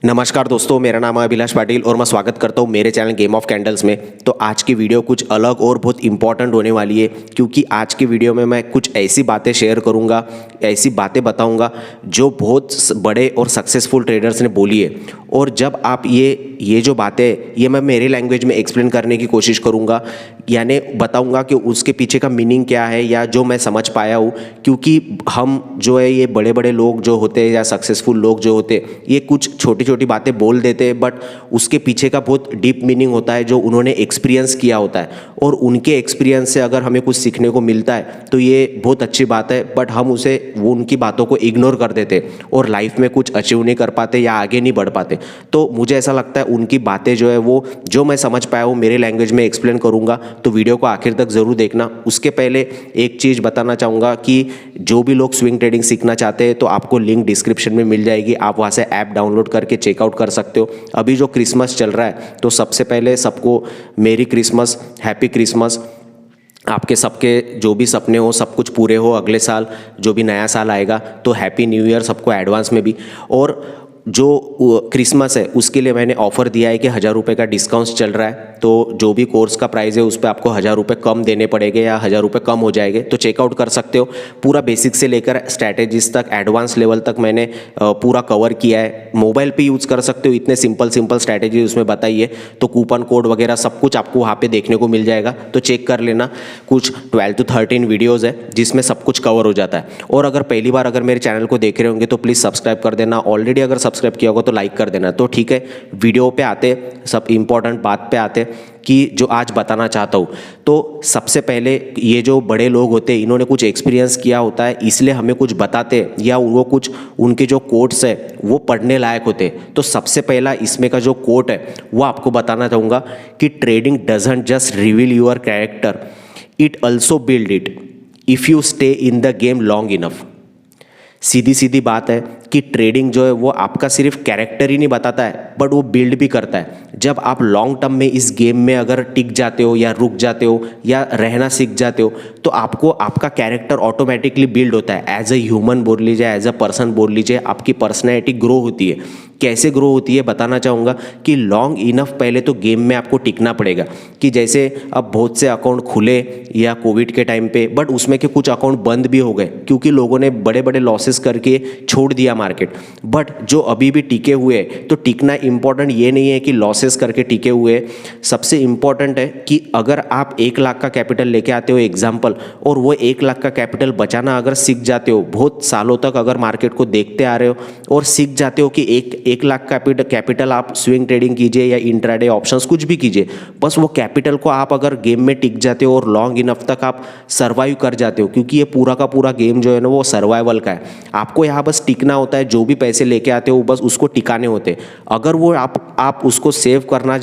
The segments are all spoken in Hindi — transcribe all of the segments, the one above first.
नमस्कार दोस्तों, मेरा नाम है अभिलाष पाटिल और मैं स्वागत करता हूँ मेरे चैनल गेम ऑफ कैंडल्स में। तो आज की वीडियो कुछ अलग और बहुत इंपॉर्टेंट होने वाली है, क्योंकि आज की वीडियो में मैं कुछ ऐसी बातें शेयर करूँगा, ऐसी बातें बताऊँगा जो बहुत बड़े और सक्सेसफुल ट्रेडर्स ने बोली है। और जब आप ये जो बातें ये मैं मेरी लैंग्वेज में एक्सप्लेन करने की कोशिश करूँगा, यानी बताऊँगा कि उसके पीछे का मीनिंग क्या है या जो मैं समझ पाया हूँ। क्योंकि हम जो है ये बड़े बड़े लोग जो होते हैं या सक्सेसफुल लोग जो होते हैं, ये कुछ छोटी छोटी बातें बोल देते हैं, बट उसके पीछे का बहुत डीप मीनिंग होता है जो उन्होंने एक्सपीरियंस किया होता है। और उनके एक्सपीरियंस से अगर हमें कुछ सीखने को मिलता है तो ये बहुत अच्छी बात है, बट हम वो उनकी बातों को इग्नोर कर देते और लाइफ में कुछ अचीव नहीं कर पाते या आगे नहीं बढ़ पाते। तो मुझे ऐसा लगता है उनकी बातें जो है वो जो मैं समझ पाया हूँ मेरे लैंग्वेज में एक्सप्लेन करूँगा, तो वीडियो को आखिर तक ज़रूर देखना। उसके पहले एक चीज़ बताना चाहूँगा कि जो भी लोग स्विंग ट्रेडिंग सीखना चाहते हैं तो आपको लिंक डिस्क्रिप्शन में मिल जाएगी, आप वहाँ से ऐप डाउनलोड करके चेकआउट कर सकते हो। अभी जो क्रिसमस चल रहा है तो सबसे पहले सबको मेरी क्रिसमस, हैप्पी क्रिसमस। आपके सबके जो भी सपने हो सब कुछ पूरे हो, अगले साल जो भी नया साल आएगा तो हैप्पी न्यू ईयर सबको एडवांस में भी। और जो क्रिसमस है उसके लिए मैंने ऑफ़र दिया है कि 1000 रुपये का डिस्काउंट चल रहा है, तो जो भी कोर्स का प्राइस है उस पर आपको 1000 रुपये कम देने पड़ेंगे या 1000 रुपये कम हो जाएंगे, तो चेकआउट कर सकते हो। पूरा बेसिक से लेकर स्ट्रैटेजीज तक, एडवांस लेवल तक मैंने पूरा कवर किया है। मोबाइल पे यूज़ कर सकते हो, इतने सिंपल स्ट्रैटेजी उसमें बताई है। तो कूपन कोड वगैरह सब कुछ आपको वहाँ पे देखने को मिल जाएगा, तो चेक कर लेना। कुछ 12 से 13 वीडियोज़ है जिसमें सब कुछ कवर हो जाता है। और अगर पहली बार अगर मेरे चैनल को देख रहे होंगे तो प्लीज़ सब्सक्राइब कर देना। ऑलरेडी अगर सब्सक्राइब किया होगा तो लाइक कर देना। तो ठीक है, वीडियो पे आते, सब इंपॉर्टेंट बात पे आते कि जो आज बताना चाहता हूँ। तो सबसे पहले ये जो बड़े लोग होते हैं इन्होंने कुछ एक्सपीरियंस किया होता है, इसलिए हमें कुछ बताते या वो कुछ उनके जो कोट्स है वो पढ़ने लायक होते। तो सबसे पहला इसमें का जो कोट है वो आपको बताना चाहूँगा कि trading doesn't just reveal your character, it also build it if you stay in the game long enough. सीधी सीधी बात है कि ट्रेडिंग जो है वो आपका सिर्फ कैरेक्टर ही नहीं बताता है, बट वो बिल्ड भी करता है। जब आप लॉन्ग टर्म में इस गेम में अगर टिक जाते हो या रुक जाते हो या रहना सीख जाते हो तो आपको आपका कैरेक्टर ऑटोमेटिकली बिल्ड होता है। एज ए ह्यूमन बोल लीजिए, एज ए पर्सन बोल लीजिए, आपकी पर्सनैलिटी ग्रो होती है। कैसे ग्रो होती है बताना चाहूँगा कि लॉन्ग इनफ पहले तो गेम में आपको टिकना पड़ेगा। कि जैसे अब बहुत से अकाउंट खुले या कोविड के टाइम पे, बट उसमें के कुछ अकाउंट बंद भी हो गए क्योंकि लोगों ने बड़े बड़े लॉसेस करके छोड़ दिया मार्केट। बट जो अभी भी टिके हुए हैं, तो टिकना इंपॉर्टेंट ये नहीं है कि लॉसेस करके टिके हुए, सबसे इंपॉर्टेंट है कि अगर आप 1 लाख का कैपिटल लेके आते हो एग्जाम्पल, और वो 1 लाख का कैपिटल बचाना अगर सीख जाते हो, बहुत सालों तक अगर मार्केट को देखते आ रहे हो और सीख जाते हो कि 1 लाख कैपिटल आप स्विंग ट्रेडिंग कीजिए या इंट्राडे ऑप्शंस कुछ भी कीजिए, बस वो कैपिटल को आप अगर गेम में टिक जाते हो और लॉन्ग इनफ तक आप सर्वाइव कर जाते हो, क्योंकि ये पूरा का पूरा गेम जो है ना वो सर्वाइवल का है। आपको यहाँ बस टिकना होता है, जो भी पैसे लेके आते हो बस उसको टिकाने होते हैं। अगर वो आप उसको सेव करना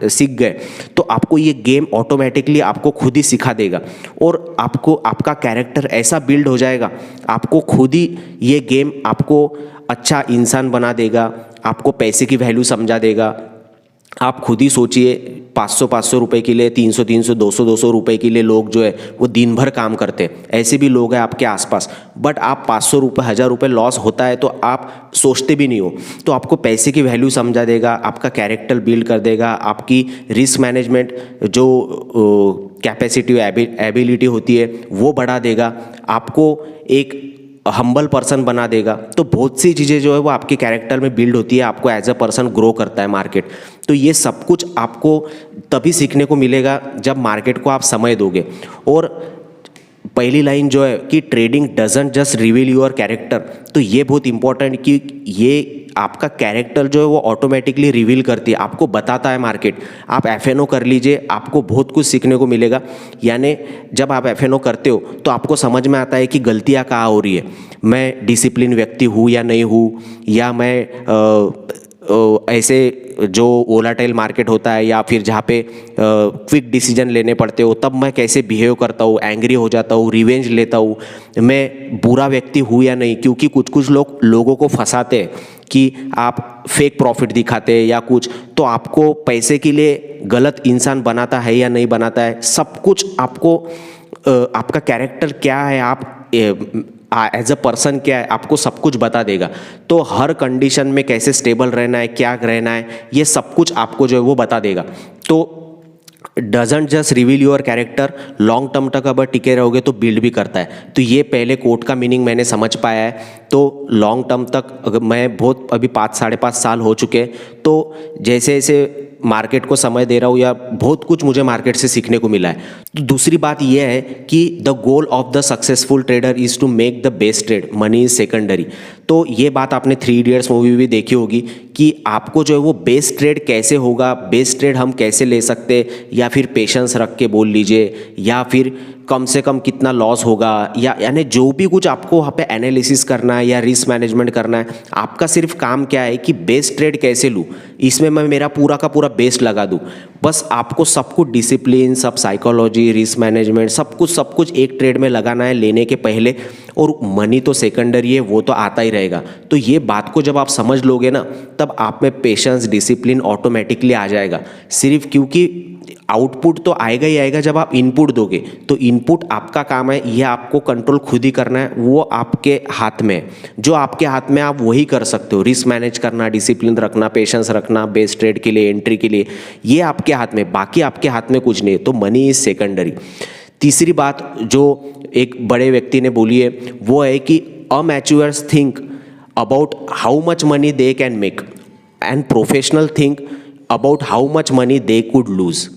सीख गए तो आपको ये गेम ऑटोमेटिकली आपको खुद ही सिखा देगा और आपको आपका कैरेक्टर ऐसा बिल्ड हो जाएगा, आपको खुद ही ये गेम आपको अच्छा इंसान बना देगा, आपको पैसे की वैल्यू समझा देगा। आप खुद ही सोचिए, 500 रुपए के लिए, 300 200 रुपए के लिए लोग जो है वो दिन भर काम करते हैं। ऐसे भी लोग हैं आपके आसपास, बट आप 500 रुपये 1000 रुपये लॉस होता है तो आप सोचते भी नहीं हो। तो आपको पैसे की वैल्यू समझा देगा, आपका कैरेक्टर बिल्ड कर देगा, आपकी रिस्क मैनेजमेंट जो कैपेसिटी एबिलिटी होती है वो बढ़ा देगा, आपको एक हम्बल पर्सन बना देगा। तो बहुत सी चीज़ें जो है वो आपके कैरेक्टर में बिल्ड होती है, आपको एज अ पर्सन ग्रो करता है मार्केट। तो ये सब कुछ आपको तभी सीखने को मिलेगा जब मार्केट को आप समय दोगे। और पहली लाइन जो है कि trading doesn't just reveal your character, तो ये बहुत इंपॉर्टेंट कि ये आपका कैरेक्टर जो है वो ऑटोमेटिकली रिवील करती है, आपको बताता है मार्केट। आप एफएनओ कर लीजिए, आपको बहुत कुछ सीखने को मिलेगा। यानी जब आप एफएनओ करते हो तो आपको समझ में आता है कि गलतियाँ कहाँ हो रही है, मैं डिसिप्लिन व्यक्ति हूँ या नहीं हूँ, या मैं ऐसे जो वोलाटाइल मार्केट होता है या फिर जहाँ पे क्विक डिसीजन लेने पड़ते हो तब मैं कैसे बिहेव करता हूँ, एंग्री हो जाता हूँ, रिवेंज लेता हूँ, मैं बुरा व्यक्ति हूँ या नहीं। क्योंकि कुछ लोगों को फंसाते हैं कि आप फेक प्रॉफिट दिखाते हैं या कुछ, तो आपको पैसे के लिए गलत इंसान बनाता है या नहीं बनाता है, सब कुछ आपको आपका कैरेक्टर क्या है, आप एज अ पर्सन क्या है, आपको सब कुछ बता देगा। तो हर कंडीशन में कैसे स्टेबल रहना है, क्या रहना है, ये सब कुछ आपको जो है वो बता देगा। तो doesn't just reveal your character, long term तक अगर टिके रहोगे तो बिल्ड भी करता है। तो ये पहले कोट का मीनिंग मैंने समझ पाया है। तो लॉन्ग टर्म तक अगर मैं बहुत अभी 5-5.5 साल हो चुके हैं, तो जैसे जैसे मार्केट को समय दे रहा हूँ या बहुत कुछ मुझे मार्केट से सीखने को मिला है। तो दूसरी बात यह है कि the goal of the successful trader is to make the best trade, money is secondary. तो ये बात आपने 3 इडियट्स मूवी भी देखी होगी कि आपको जो है वो बेस्ट ट्रेड कैसे होगा, बेस्ट ट्रेड हम कैसे ले सकते, या फिर पेशेंस रख के बोल लीजिए, या फिर कम से कम कितना लॉस होगा, या यानी जो भी कुछ आपको वहाँ पे एनालिसिस करना है या रिस्क मैनेजमेंट करना है, आपका सिर्फ काम क्या है कि बेस्ट ट्रेड कैसे लूँ, इसमें मैं मेरा पूरा का पूरा बेस्ट लगा दूँ। बस आपको सब कुछ डिसिप्लिन, सब साइकोलॉजी, रिस्क मैनेजमेंट, सब कुछ एक ट्रेड में लगाना है लेने के पहले, और मनी तो सेकेंडरी है, वो तो आता ही रहेगा। तो ये बात को जब आप समझ लोगे ना, तब आप में पेशेंस, डिसिप्लिन ऑटोमेटिकली आ जाएगा। सिर्फ क्योंकि आउटपुट तो आएगा ही आएगा जब आप इनपुट दोगे। तो इनपुट आपका काम है, ये आपको कंट्रोल खुद ही करना है, वो आपके हाथ में है। जो आपके हाथ में आप वही कर सकते हो, रिस्क मैनेज करना, डिसिप्लिन रखना, पेशेंस रखना, बेस्ट ट्रेड के लिए, एंट्री के लिए, ये आपके हाथ में, बाकी आपके हाथ में कुछ नहीं है। तो मनी इज सेकेंडरी। तीसरी बात जो एक बड़े व्यक्ति ने बोली है वो है कि amateurs think about how much money they can make and professional think about how much money they could lose.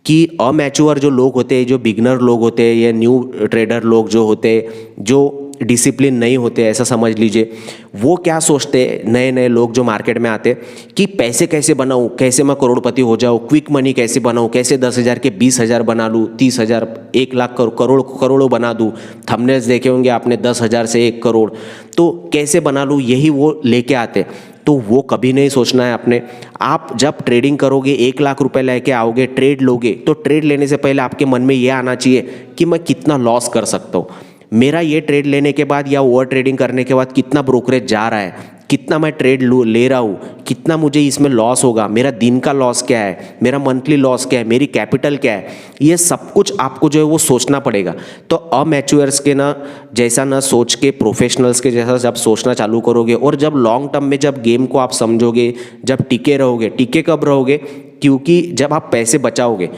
कि अमैच्योर जो लोग होते हैं, जो बिगनर लोग होते हैं, या न्यू ट्रेडर लोग जो होते हैं, जो डिसिप्लिन नहीं होते, ऐसा समझ लीजिए, वो क्या सोचते हैं, नए नए लोग जो मार्केट में आते हैं कि पैसे कैसे बनाऊं, कैसे मैं करोड़पति हो जाऊं, क्विक मनी कैसे बनाऊं, कैसे 10,000 के 20,000 बना लूं, 30,000, 1 लाख, करोड़ों बना दूं। थंबनेल्स देखे होंगे आपने, 10,000 से 1 करोड़, तो कैसे बना लूं, यही वो लेके आते हैं। तो वो कभी नहीं सोचना है आपने। आप जब ट्रेडिंग करोगे, 1 लाख रुपए लेके आओगे, ट्रेड लोगे, तो ट्रेड लेने से पहले आपके मन में ये आना चाहिए कि मैं कितना लॉस कर सकता हूँ, मेरा ये ट्रेड लेने के बाद या ओवर ट्रेडिंग करने के बाद कितना ब्रोकरेज जा रहा है, कितना मैं ट्रेड ले रहा हूँ, कितना मुझे इसमें लॉस होगा, मेरा दिन का लॉस क्या है, मेरा मंथली लॉस क्या है, मेरी कैपिटल क्या है, ये सब कुछ आपको जो है वो सोचना पड़ेगा। तो अमैच्योर्स के ना जैसा ना सोच के प्रोफेशनल्स के जैसा जब सोचना चालू करोगे, और जब लॉन्ग टर्म में जब गेम को आप समझोगे, जब टिके रहोगे, टिके कब रहोगे, क्योंकि जब आप पैसे बचाओगे,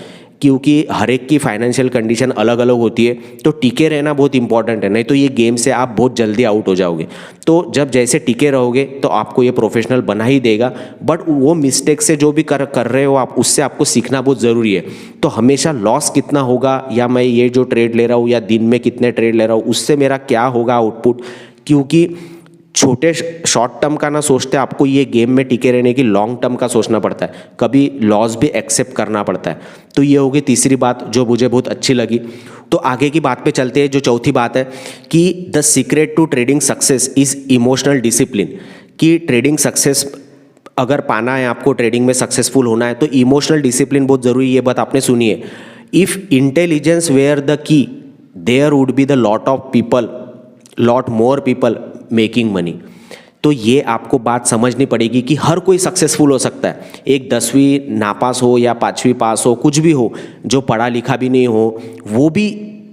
क्योंकि हर एक की फाइनेंशियल कंडीशन अलग अलग होती है, तो टिके रहना बहुत इंपॉर्टेंट है, नहीं तो ये गेम से आप बहुत जल्दी आउट हो जाओगे। तो जब जैसे टिके रहोगे तो आपको ये प्रोफेशनल बना ही देगा। बट वो मिस्टेक से जो भी कर रहे हो आप, उससे आपको सीखना बहुत ज़रूरी है। तो हमेशा लॉस कितना होगा, या मैं ये जो ट्रेड ले रहा हूँ या दिन में कितने ट्रेड ले रहा हूँ, उससे मेरा क्या होगा आउटपुट, क्योंकि छोटे शॉर्ट टर्म का ना सोचते, आपको ये गेम में टिके रहने की लॉन्ग टर्म का सोचना पड़ता है, कभी लॉस भी एक्सेप्ट करना पड़ता है। तो ये होगी तीसरी बात जो मुझे बहुत अच्छी लगी। तो आगे की बात पे चलते हैं। जो चौथी बात है कि the secret to trading success is emotional discipline. कि ट्रेडिंग सक्सेस अगर पाना है, आपको ट्रेडिंग में सक्सेसफुल होना है, तो इमोशनल डिसिप्लिन बहुत ज़रूरी है। ये बात आपने सुनी है। If intelligence were the key, there would be the lot more people making money. तो ये आपको बात समझनी पड़ेगी कि हर कोई सक्सेसफुल हो सकता है। एक 10वीं नापास हो या 5वीं पास हो, कुछ भी हो, जो पढ़ा लिखा भी नहीं हो, वो भी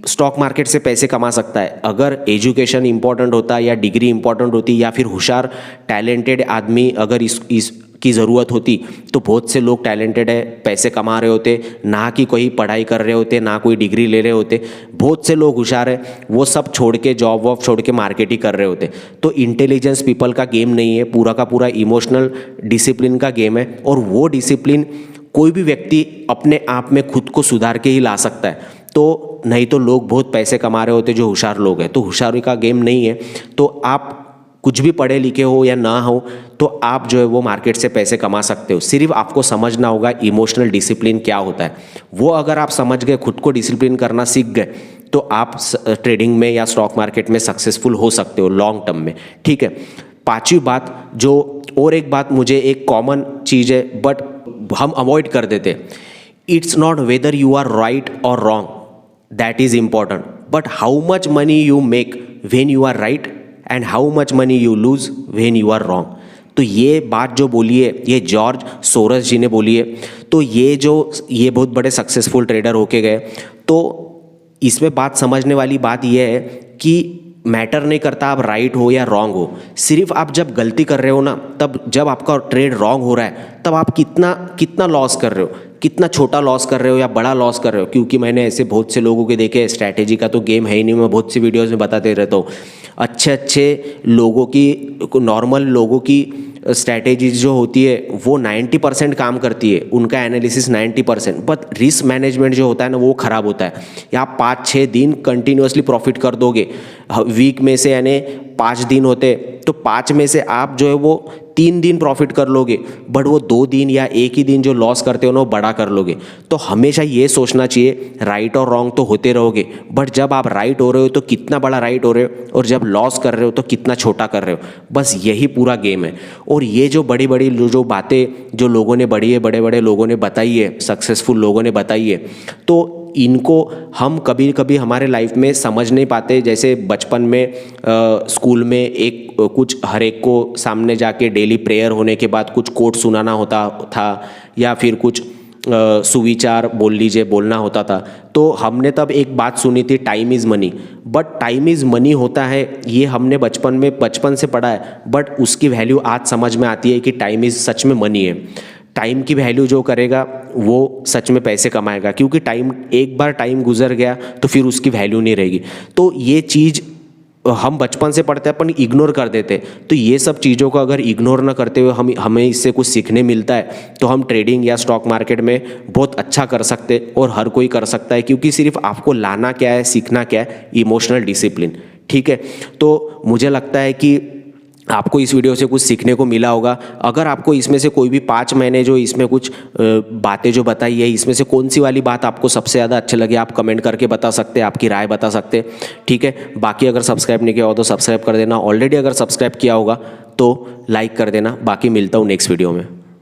स्टॉक मार्केट से पैसे कमा सकता है। अगर एजुकेशन इंपॉर्टेंट होता या डिग्री इंपॉर्टेंट होती या फिर होशियार टैलेंटेड आदमी अगर इस की ज़रूरत होती, तो बहुत से लोग टैलेंटेड है, पैसे कमा रहे होते, ना कि कोई पढ़ाई कर रहे होते, ना कोई डिग्री ले रहे होते। बहुत से लोग होशियार है, वो सब छोड़ के, जॉब वॉब छोड़ के मार्केट ही कर रहे होते। तो इंटेलिजेंस पीपल का गेम नहीं है, पूरा का पूरा इमोशनल डिसिप्लिन का गेम है। और वो डिसिप्लिन कोई भी व्यक्ति अपने आप में खुद को सुधार के ही ला सकता है। तो नहीं तो लोग बहुत पैसे कमा रहे होते जो होशियार लोग हैं। तो होशियारी का गेम नहीं है। तो आप कुछ भी पढ़े लिखे हो या ना हो, तो आप जो है वो मार्केट से पैसे कमा सकते हो। सिर्फ आपको समझना होगा इमोशनल डिसिप्लिन क्या होता है। वो अगर आप समझ गए, खुद को डिसिप्लिन करना सीख गए, तो आप ट्रेडिंग में या स्टॉक मार्केट में सक्सेसफुल हो सकते हो लॉन्ग टर्म में। ठीक है। पांचवी बात, जो और एक बात मुझे एक कॉमन चीज़ है बट हम अवॉइड कर देते हैं। It's not whether you are right और wrong that is important, but how much money you make when you are right and how much money you lose when you are wrong. तो ये बात जो बोली है, ये जॉर्ज सोरस जी ने बोली है। तो ये बहुत बड़े सक्सेसफुल ट्रेडर होके गए। तो इसमें बात समझने वाली बात ये है कि मैटर नहीं करता आप राइट हो या रॉन्ग हो। सिर्फ आप जब गलती कर रहे हो ना, तब जब आपका ट्रेड रॉन्ग हो रहा है तब आप कितना कितना लॉस कर रहे हो, कितना छोटा लॉस कर रहे हो या बड़ा लॉस कर रहे हो। क्योंकि मैंने ऐसे बहुत से लोगों के देखे, स्ट्रैटेजी का तो गेम है ही नहीं, मैं बहुत सी वीडियोज़ में बताते रहता हूँ। अच्छे लोगों की, नॉर्मल लोगों की स्ट्रैटेजीज जो होती है वो 90% काम करती है, उनका एनालिसिस 90%, बट रिस्क मैनेजमेंट जो होता है ना वो ख़राब होता है। या आप 5-6 दिन कंटिन्यूसली प्रॉफिट कर दोगे, वीक में से यानी 5 दिन होते तो 5 में से आप जो है वो 3 दिन प्रॉफिट कर लोगे, बट वो 2 दिन या एक ही दिन जो लॉस करते हो ना वो बड़ा कर लोगे। तो हमेशा ये सोचना चाहिए राइट और रॉन्ग तो होते रहोगे, बट जब आप राइट हो रहे हो तो कितना बड़ा राइट हो रहे हो, और जब लॉस कर रहे हो तो कितना छोटा कर रहे हो। बस यही पूरा गेम है। और ये जो बड़ी बड़ी जो बातें जो लोगों ने बड़े बड़े लोगों ने बताई है, सक्सेसफुल लोगों ने बताई है, तो इनको हम कभी कभी हमारे लाइफ में समझ नहीं पाते। जैसे बचपन में स्कूल में एक कुछ हर एक को सामने जाके डेली प्रेयर होने के बाद कुछ कोट सुनाना होता था, या फिर कुछ सुविचार बोलना होता था। तो हमने तब एक बात सुनी थी, time is money. But time is money होता है ये हमने बचपन से पढ़ा है, बट उसकी वैल्यू आज समझ में आती है कि टाइम इज़ सच में मनी है। टाइम की वैल्यू जो करेगा वो सच में पैसे कमाएगा, क्योंकि एक बार टाइम गुजर गया तो फिर उसकी वैल्यू नहीं रहेगी। तो ये चीज़ हम बचपन से पढ़ते हैं, अपन इग्नोर कर देते। तो ये सब चीज़ों को अगर इग्नोर ना करते हुए हमें इससे कुछ सीखने मिलता है, तो हम ट्रेडिंग या स्टॉक मार्केट में बहुत अच्छा कर सकते, और हर कोई कर सकता है। क्योंकि सिर्फ आपको लाना क्या है, सीखना क्या है, इमोशनल डिसिप्लिन। ठीक है, तो मुझे लगता है कि आपको इस वीडियो से कुछ सीखने को मिला होगा। अगर आपको इसमें से कोई भी 5 मैंने जो इसमें कुछ बातें जो बताई है, इसमें से कौन सी वाली बात आपको सबसे ज़्यादा अच्छी लगी, आप कमेंट करके बता सकते हैं, आपकी राय बता सकते हैं। ठीक है, बाकी अगर सब्सक्राइब नहीं किया हो तो सब्सक्राइब कर देना। ऑलरेडी अगर सब्सक्राइब किया होगा तो लाइक कर देना। बाकी मिलता हूँ नेक्स्ट वीडियो में।